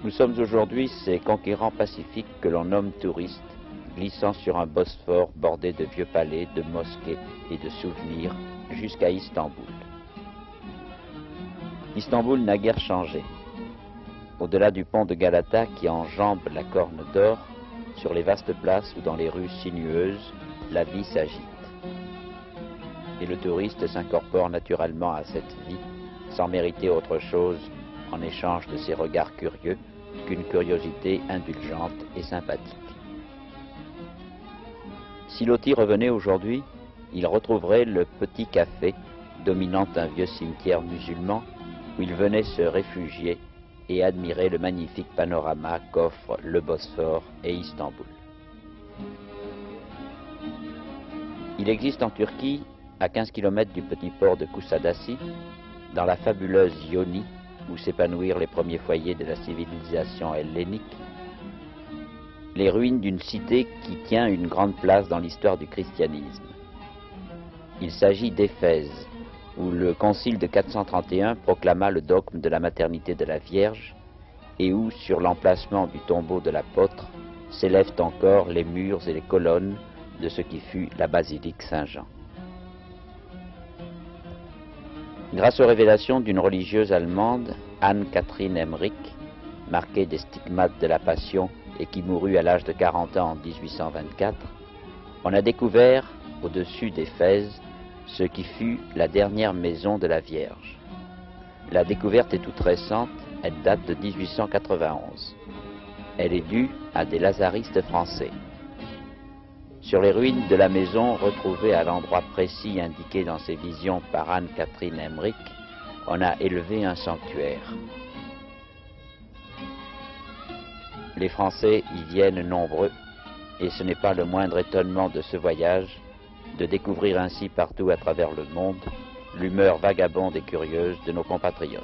Nous sommes aujourd'hui ces conquérants pacifiques que l'on nomme touristes, glissant sur un Bosphore bordé de vieux palais, de mosquées et de souvenirs jusqu'à Istanbul. Istanbul n'a guère changé. Au-delà du pont de Galata qui enjambe la Corne d'Or, sur les vastes places ou dans les rues sinueuses, la vie s'agite. Et le touriste s'incorpore naturellement à cette vie, sans mériter autre chose en échange de ses regards curieux qu'une curiosité indulgente et sympathique. Si Loti revenait aujourd'hui, il retrouverait le petit café dominant un vieux cimetière musulman où il venait se réfugier et admirer le magnifique panorama qu'offrent le Bosphore et Istanbul. Il existe en Turquie, à 15 km du petit port de Kusadasi, dans la fabuleuse Ionie, où s'épanouirent les premiers foyers de la civilisation hellénique, les ruines d'une cité qui tient une grande place dans l'histoire du christianisme. Il s'agit d'Éphèse, où le concile de 431 proclama le dogme de la maternité de la Vierge et où, sur l'emplacement du tombeau de l'apôtre, s'élèvent encore les murs et les colonnes de ce qui fut la basilique Saint-Jean. Grâce aux révélations d'une religieuse allemande, Anne-Catherine Emmerich, marquée des stigmates de la Passion et qui mourut à l'âge de 40 ans en 1824, on a découvert, au-dessus d'Éphèse, ce qui fut la dernière maison de la Vierge. La découverte est toute récente, elle date de 1891. Elle est due à des lazaristes français. Sur les ruines de la maison retrouvées à l'endroit précis indiqué dans ses visions par Anne-Catherine Emmerich, on a élevé un sanctuaire. Les Français y viennent nombreux, et ce n'est pas le moindre étonnement de ce voyage de découvrir ainsi partout à travers le monde l'humeur vagabonde et curieuse de nos compatriotes.